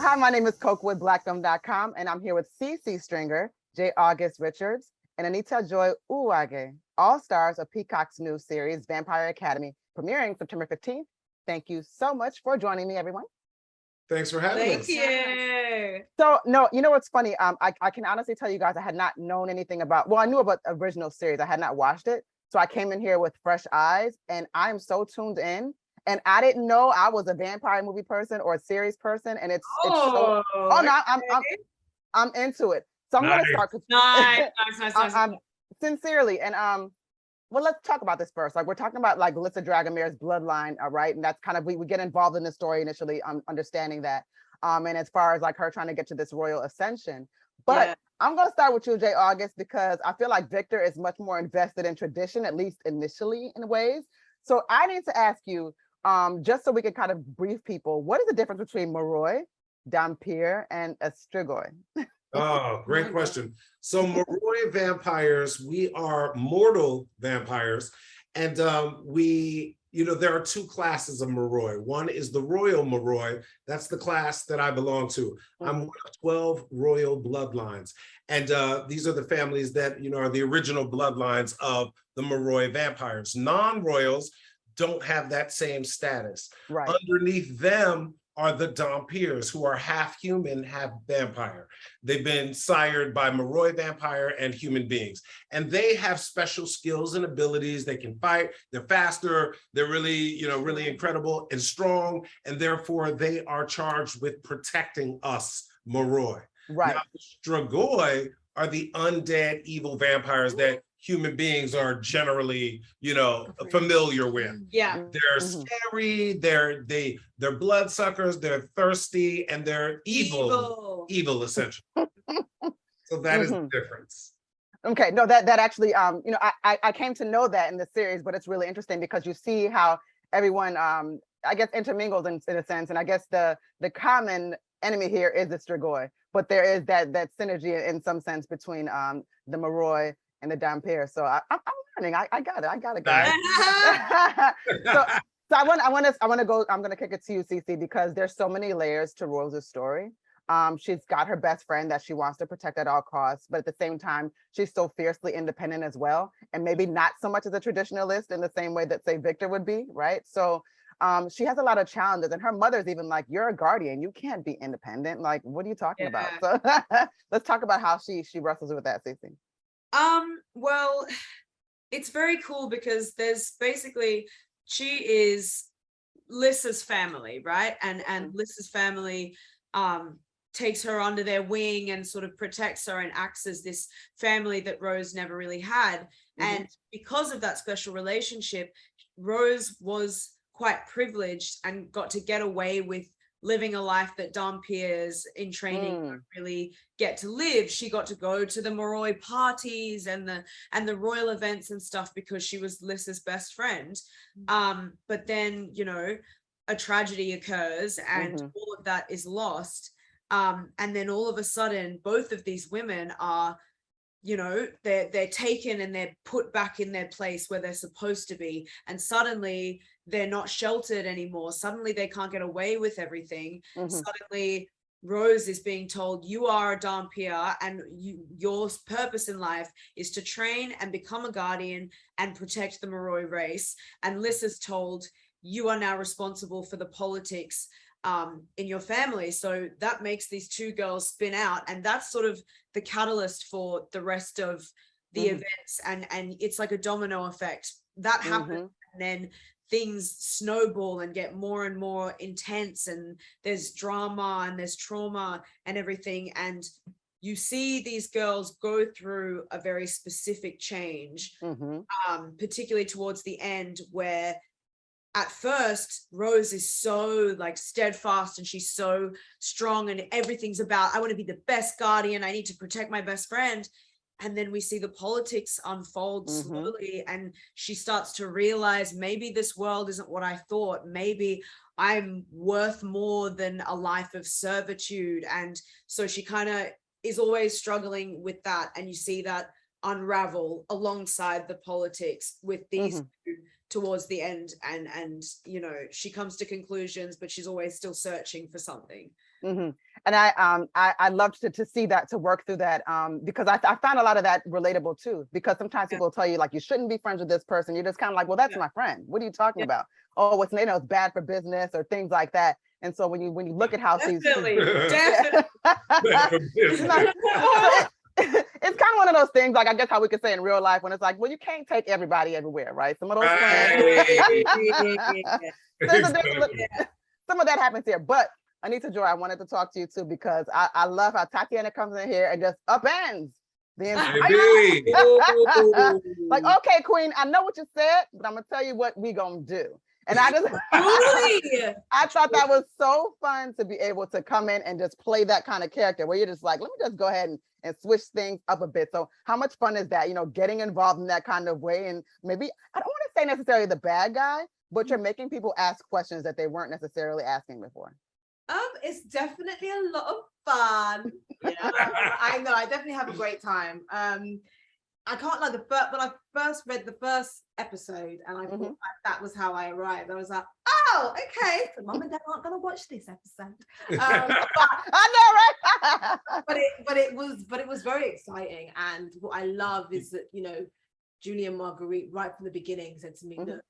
Hi, my name is Koku with blackfilm.com, and I'm here with Sisi Stringer, J. August Richards, and Anita-Joy Uwajeh, all stars of Peacock's new series, Vampire Academy, premiering September 15th. Thank you so much for joining me, everyone. Thanks for having us. Thank you. So, no, you know what's funny? I can honestly tell you guys, I had not known anything about, well, I knew about the original series. I had not watched it. So I came in here with fresh eyes, and I'm so tuned in. And I didn't know I was a vampire movie person or a series person, and it's so. Oh no, I'm into it. So I'm gonna start. Nice. Sincerely, and well, let's talk about this first. Like we're talking about like Lisa Dragomir's bloodline, right? And that's kind of we get involved in the story initially, understanding that. And as far as like her trying to get to this royal ascension, but I'm gonna start with you, J. August, because I feel like Victor is much more invested in tradition, at least initially, in ways. So I need to ask you. Just so we can kind of brief people, what is the difference between Moroi, Dhampir, and Strigoi? Oh, great question. So Moroi vampires, we are mortal vampires. And there are two classes of Moroi. One is the royal Moroi. That's the class that I belong to. I'm one of 12 royal bloodlines. And these are the families that, are the original bloodlines of the Moroi vampires. Non-royals don't have that same status. Right. Underneath them are the Dhampirs, who are half human, half vampire. They've been sired by Moroi vampire and human beings. And they have special skills and abilities. They can fight, they're faster, they're really, really incredible and strong. And therefore they are charged with protecting us, Moroi. Right. Now, Strigoi are the undead evil vampires that human beings are generally, familiar with. Yeah. They're scary, they're bloodsuckers, they're thirsty, and they're evil essentially. So that is the difference. Okay, no, that actually, I came to know that in the series, but it's really interesting because you see how everyone, I guess, intermingles in a sense, and I guess the common enemy here is the Strigoi, but there is that synergy in some sense between the Moroi and the Dhampir. So I'm learning. I got it, guys. so I want to go. I'm going to kick it to you, Sisi, because there's so many layers to Rose's story. She's got her best friend that she wants to protect at all costs, but at the same time, she's so fiercely independent as well, and maybe not so much as a traditionalist in the same way that, say, Victor would be, right? So she has a lot of challenges, and her mother's even like, "You're a guardian. You can't be independent. Like, what are you talking about?" So let's talk about how she wrestles with that, Sisi. Well, it's very cool because there's basically, she is Lisa's family, right? And Lisa's family takes her under their wing and sort of protects her and acts as this family that Rose never really had. And because of that special relationship, Rose was quite privileged and got to get away with living a life that Dhampirs in training don't really get to live. She got to go to the Moroi parties and the royal events and stuff because she was Lisa's best friend. But then, a tragedy occurs and all of that is lost. And then all of a sudden, both of these women are, they're taken and they're put back in their place where they're supposed to be. And suddenly they're not sheltered anymore. Suddenly they can't get away with everything. Suddenly Rose is being told, you are a Dhampir and your purpose in life is to train and become a guardian and protect the Moroi race. And Lisa's told, you are now responsible for the politics in your family. So that makes these two girls spin out, and that's sort of the catalyst for the rest of the events, and it's like a domino effect that happens, and then things snowball and get more and more intense, and there's drama and there's trauma and everything, and you see these girls go through a very specific change, particularly towards the end, where at first Rose is so like steadfast and she's so strong and everything's about, I want to be the best guardian, I need to protect my best friend. And then we see the politics unfold slowly, and she starts to realize maybe this world isn't what I thought, maybe I'm worth more than a life of servitude. And so she kind of is always struggling with that, and you see that unravel alongside the politics with these two towards the end, and you know, she comes to conclusions, but she's always still searching for something. And I loved to see that, to work through that, because I found a lot of that relatable too, because sometimes people tell you like you shouldn't be friends with this person. You're just kind of like, well, that's my friend. What are you talking about? Oh, it's, you know, it's bad for business or things like that. And so when you look at how she's Definitely. it's kind of one of those things, like I guess how we could say in real life, when it's like, well, you can't take everybody everywhere, right? Some of those friends, some of that happens here. But Anita-Joy, I wanted to talk to you too, because I love how Tatiana comes in here and just upends the entire like, okay, Queen, I know what you said, but I'm gonna tell you what we gonna do. And I just I thought that was so fun to be able to come in and just play that kind of character where you're just like, let me just go ahead and switch things up a bit. So how much fun is that, you know, getting involved in that kind of way? And maybe, I don't want to say necessarily the bad guy, but you're making people ask questions that they weren't necessarily asking before. It's definitely a lot of fun. I know, I definitely have a great time. I can't lie, when I first read the first episode and I thought that was how I arrived, I was like, oh, okay, so mum and dad aren't going to watch this episode. I know, right? but it was very exciting. And what I love is that, you know, Julie and Marguerite right from the beginning said to me, look,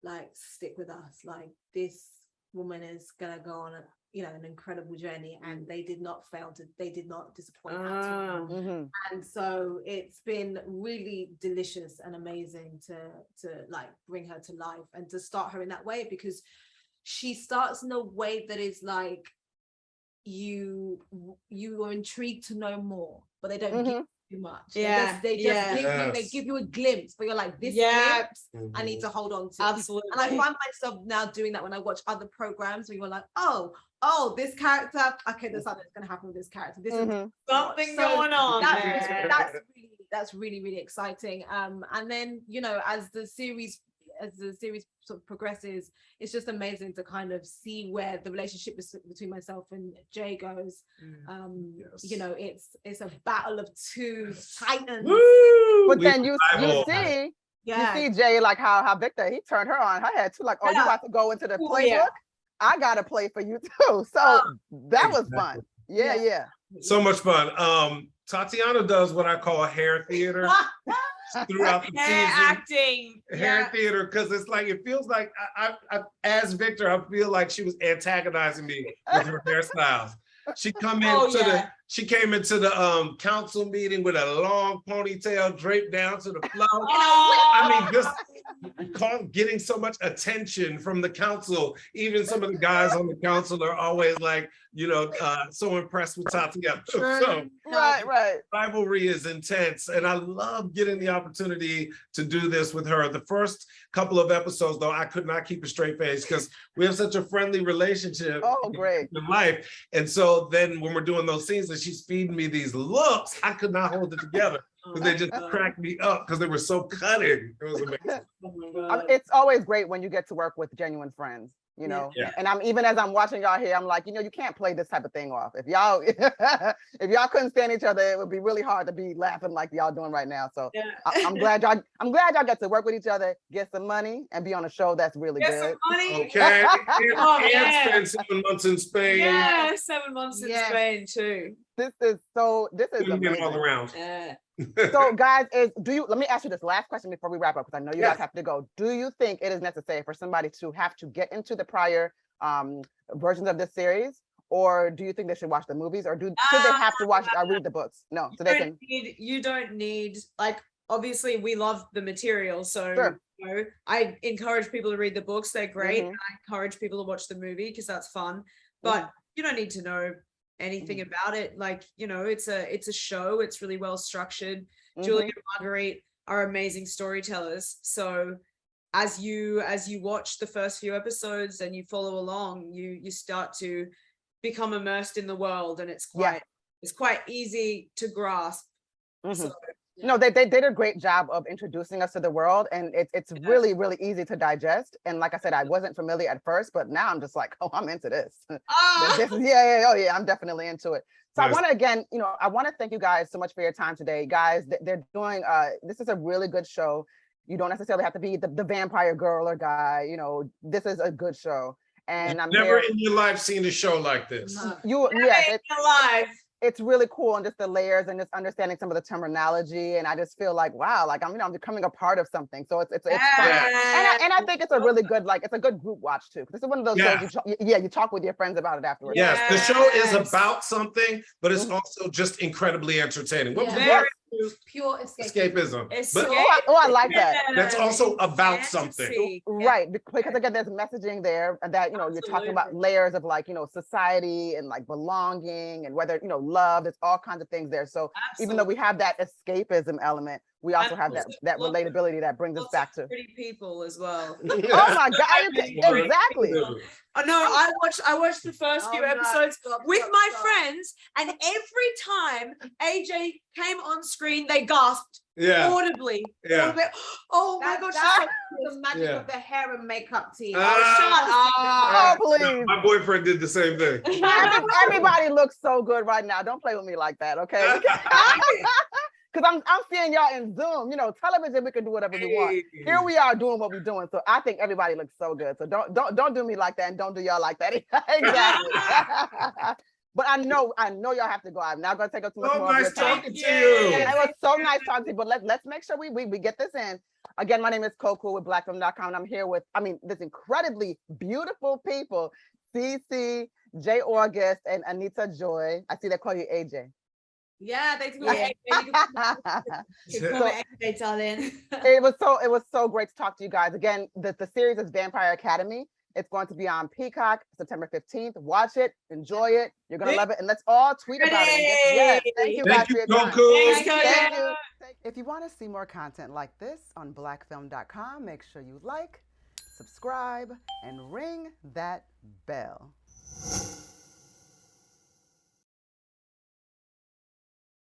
like, stick with us. Like, this woman is going to go on an incredible journey, and they did not disappoint at all. And so it's been really delicious and amazing to like bring her to life and to start her in that way, because she starts in a way that is like you are intrigued to know more, but they don't give too much. They give you a glimpse, but you're like, this glimpse I need to hold on to. Absolutely. And I find myself now doing that when I watch other programs where you're like, oh, this character, okay, there's something that's going to happen with this character. This is something going on. That's really, really exciting. And then, you know, as the series sort of progresses, it's just amazing to kind of see where the relationship between myself and Jay goes. You know, it's a battle of two titans. Woo! But then you see Jay, like how Victor, he turned her on her head too, like, oh, you got to go into the playbook. I gotta play for you too. So that was fun. Yeah. So much fun. Tatiana does what I call hair theater throughout the season. Acting. Hair theater, because it's like, it feels like I as Victor, I feel like she was antagonizing me with her hairstyles. She came into the council meeting with a long ponytail draped down to the floor. I mean, just getting so much attention from the council. Even some of the guys on the council are always like, you know, so impressed with Tatiana. So right. Rivalry is intense, and I love getting the opportunity to do this with her. The first couple of episodes, though, I could not keep a straight face because we have such a friendly relationship. Oh, great. In life. And so then when we're doing those scenes and she's feeding me these looks, I could not hold it together. Because they just cracked me up because they were so cutting. It was amazing. It's always great when you get to work with genuine friends, you know. And even as I'm watching y'all here, I'm like, you know, you can't play this type of thing off. If y'all couldn't stand each other, it would be really hard to be laughing like y'all doing right now. So I'm glad y'all get to work with each other, get some money, and be on a show that's really good. Some money. Okay. And spend 7 months in Spain. Yeah, 7 months in Spain too. This is amazing. All around. So guys, let me ask you this last question before we wrap up, because I know you guys have to go. Do you think it is necessary for somebody to have to get into the prior versions of this series, or do you think they should watch the movies, or should they have to watch or read the books? No, so they can. You don't need, like, obviously we love the material, so you know, I encourage people to read the books. They're great. And I encourage people to watch the movie because that's fun, but you don't need to know anything about it. Like, you know, it's a show. It's really well structured. Julie and Marguerite are amazing storytellers. So as you watch the first few episodes and you follow along, you start to become immersed in the world, and it's quite easy to grasp. So, no, they did a great job of introducing us to the world, and it's really, really easy to digest. And like I said, I wasn't familiar at first, but now I'm just like, oh, I'm into this. I'm definitely into it. So I want to, again, you know, I want to thank you guys so much for your time today. Guys, they're doing, this is a really good show. You don't necessarily have to be the vampire girl or guy. You know, this is a good show. And I'm Never here. in your life seen a show like this. Yes, alive. it's really cool, and just the layers and just understanding some of the terminology. And I just feel like, wow, like I'm becoming a part of something. So it's fun. And I think it's a really good, like, it's a good group watch too. This is one of those shows you talk with your friends about it afterwards. Yes, the show is about something, but it's also just incredibly entertaining. What Yeah. Pure escapism. I like that. That's also about something. Right, because again, there's messaging there that, you know, you're talking about layers of, like, you know, society and like belonging and whether, you know, love, there's all kinds of things there. So even though we have that escapism element, we also have that relatability that brings us back to pretty people as well. Oh my God, exactly. Oh no, I watched the first few episodes with my friends, and every time AJ came on screen, they gasped audibly. Oh my gosh, that's the magic of the hair and makeup team. Oh, please. My boyfriend did the same thing. Everybody looks so good right now. Don't play with me like that, okay? Because I'm seeing y'all in Zoom, you know, television, we can do whatever we want. Here we are doing what we're doing. So I think everybody looks so good. So don't do me like that, and don't do y'all like that. Exactly. But I know y'all have to go. I'm not gonna take up too much more. Nice talking to you. It was so nice talking to you. But let's make sure we get this in. Again, my name is Koku with blackfilm.com, and I'm here with, this incredibly beautiful people, Sisi Uwajeh and Anita-Joy. I see they call you AJ. Yeah, they do. Darling. It was so great to talk to you guys. Again, the series is Vampire Academy. It's going to be on Peacock September 15th. Watch it, enjoy it. You're gonna love it, and let's all tweet about it. Thank you guys for your time. Thank you. If you want to see more content like this on blackfilm.com, make sure you like, subscribe, and ring that bell.